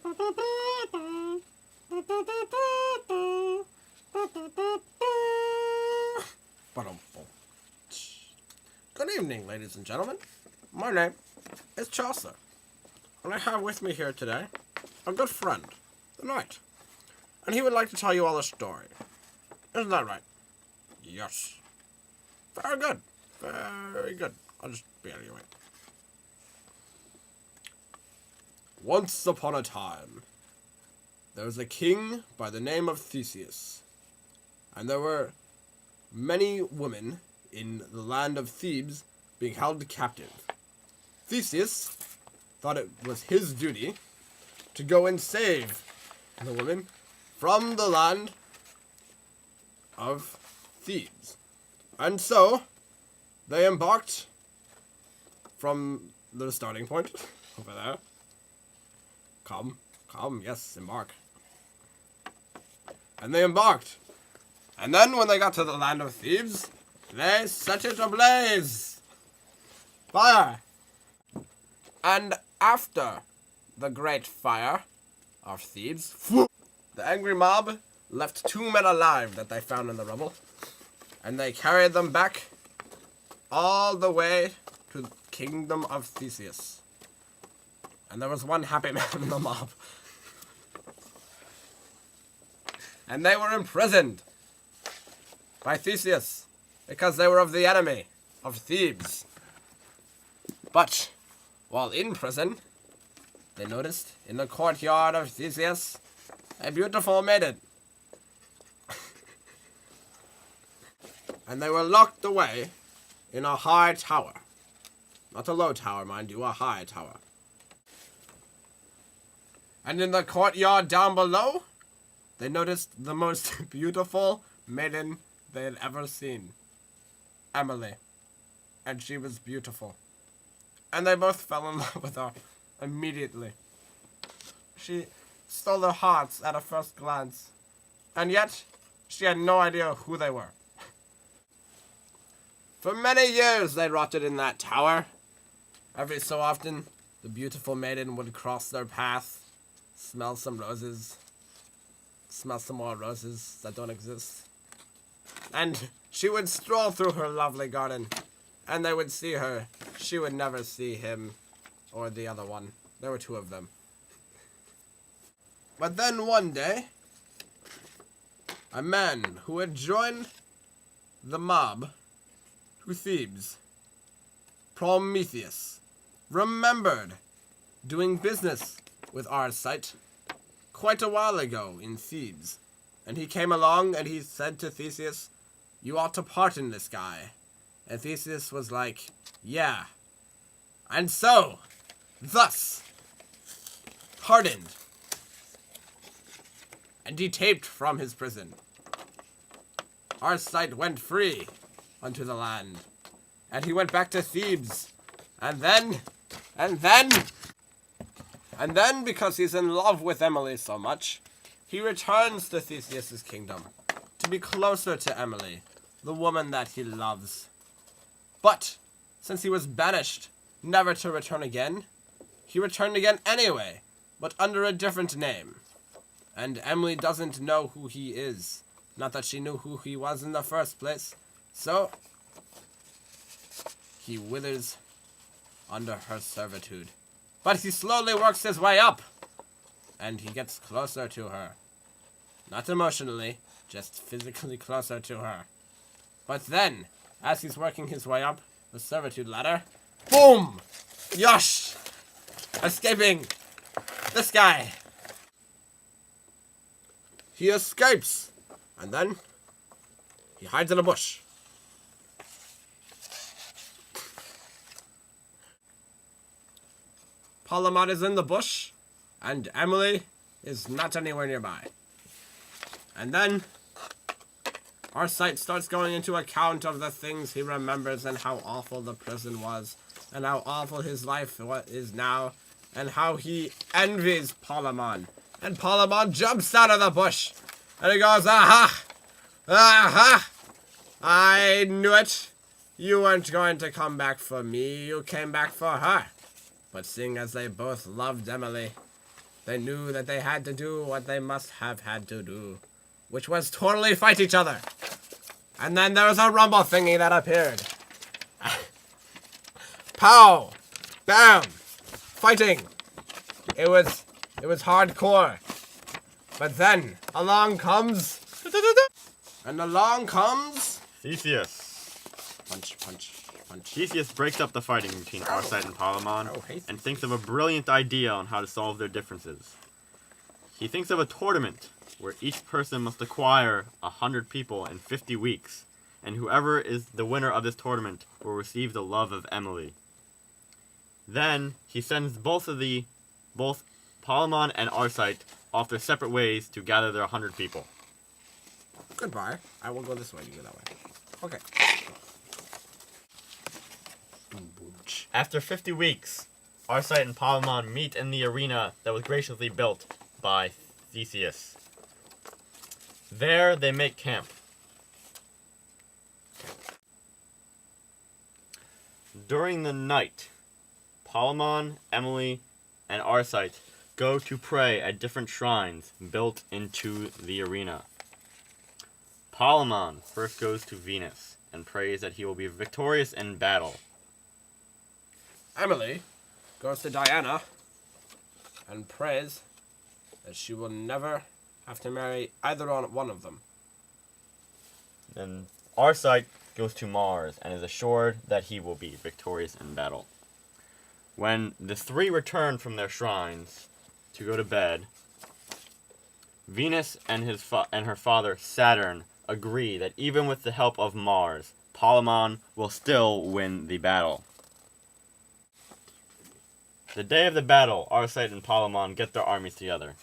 Good evening, ladies and gentlemen. My name is Johnston, and I have with me here today a good friend, the Knight, and he would like to tell you all a story. Isn't that right? Yes. Very good. Very good. I'll just be out of your way. Once upon a time, there was a king by the name of Theseus, and there were many women in the land of Thebes being held captive. Theseus thought it was his duty to go and save the women from the land of Thebes. And so, they embarked from the starting point, over there. Come, yes, embark. And they embarked. And then when they got to the land of Thebes, they set it ablaze. Fire! And after the great fire of Thebes, the angry mob left 2 men alive that they found in the rubble, and they carried them back all the way to the kingdom of Theseus. And there was one happy man in the mob. And they were imprisoned by Theseus because they were of the enemy of Thebes. But while in prison, they noticed in the courtyard of Theseus a beautiful maiden. And they were locked away in a high tower. Not a low tower, mind you, a high tower. And in the courtyard down below, they noticed the most beautiful maiden they had ever seen. Emily. And she was beautiful. And they both fell in love with her immediately. She stole their hearts at a first glance. And yet, she had no idea who they were. For many years they rotted in that tower. Every so often, the beautiful maiden would cross their path, smell some roses, smell some more roses that don't exist. And she would stroll through her lovely garden, and they would see her. She would never see him or the other one. There were 2 of them. But then one day, a man who had joined the mob to Thebes, Prometheus, remembered doing business with Arcite quite a while ago in Thebes. And he came along and he said to Theseus, "You ought to pardon this guy." And Theseus was like, "Yeah." And so, thus, pardoned and detaped from his prison, Arcite went free unto the land. And he went back to Thebes. And then, because he's in love with Emily so much, he returns to Theseus' kingdom to be closer to Emily, the woman that he loves. But, since he was banished, never to return again, he returned again anyway, but under a different name. And Emily doesn't know who he is. Not that she knew who he was in the first place. So, he withers under her servitude. But he slowly works his way up, and he gets closer to her. Not emotionally, just physically closer to her. But then, as he's working his way up the servitude ladder, boom! Yosh! Escaping! This guy! He escapes! And then, he hides in a bush. Palamon is in the bush, and Emily is not anywhere nearby. And then, Arcite starts going into account of the things he remembers and how awful the prison was, and how awful his life is now, and how he envies Palamon. And Palamon jumps out of the bush, and he goes, "Aha! Aha! I knew it. You weren't going to come back for me, you came back for her." But seeing as they both loved Emily, They knew that they had to do what they must have had to do, which was totally fight each other. And then there was a rumble thingy that appeared. Pow! Bam! Fighting! It was hardcore. But then, along comes... And along comes... Theseus. Punch, punch, punch. Theseus breaks up the fighting between Arcite and Palamon and thinks of a brilliant idea on how to solve their differences. He thinks of a tournament where each person must acquire 100 people in 50 weeks, and whoever is the winner of this tournament will receive the love of Emily. Then he sends both Palamon and Arcite off their separate ways to gather their 100 people. Goodbye. I will go this way, you go that way. Okay. After 50 weeks, Arcite and Palamon meet in the arena that was graciously built by Theseus. There they make camp. During the night, Palamon, Emily, and Arcite go to pray at different shrines built into the arena. Palamon first goes to Venus and prays that he will be victorious in battle. Emily goes to Diana and prays that she will never have to marry either one of them. Then Arcite goes to Mars and is assured that he will be victorious in battle. When the three return from their shrines to go to bed, Venus and her father Saturn agree that even with the help of Mars, Palamon will still win the battle. The day of the battle, Arcite and Palamon get their armies together,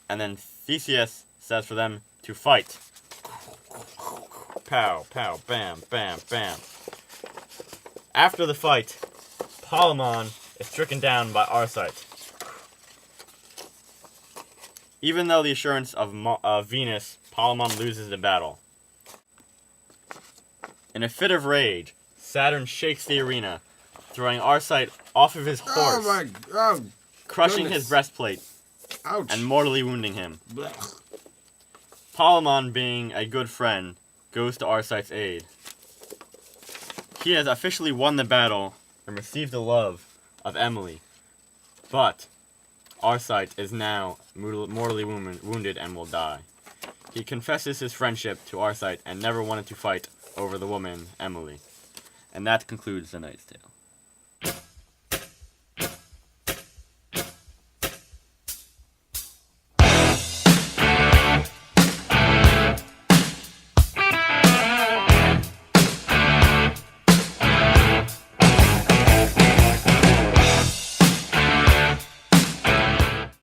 and then Theseus says for them to fight. Pow, pow, bam, bam, bam. After the fight, Palamon is stricken down by Arcite. Even though the assurance of Venus, Palamon loses the battle. In a fit of rage, Saturn shakes the arena, throwing Arcite off of his horse, crushing his breastplate, and mortally wounding him. Blech. Palamon, being a good friend, goes to Arcite's aid. He has officially won the battle and received the love of Emily, but Arcite is now mortally wounded and will die. He confesses his friendship to Arcite and never wanted to fight over the woman, Emily. And that concludes the Knight's Tale.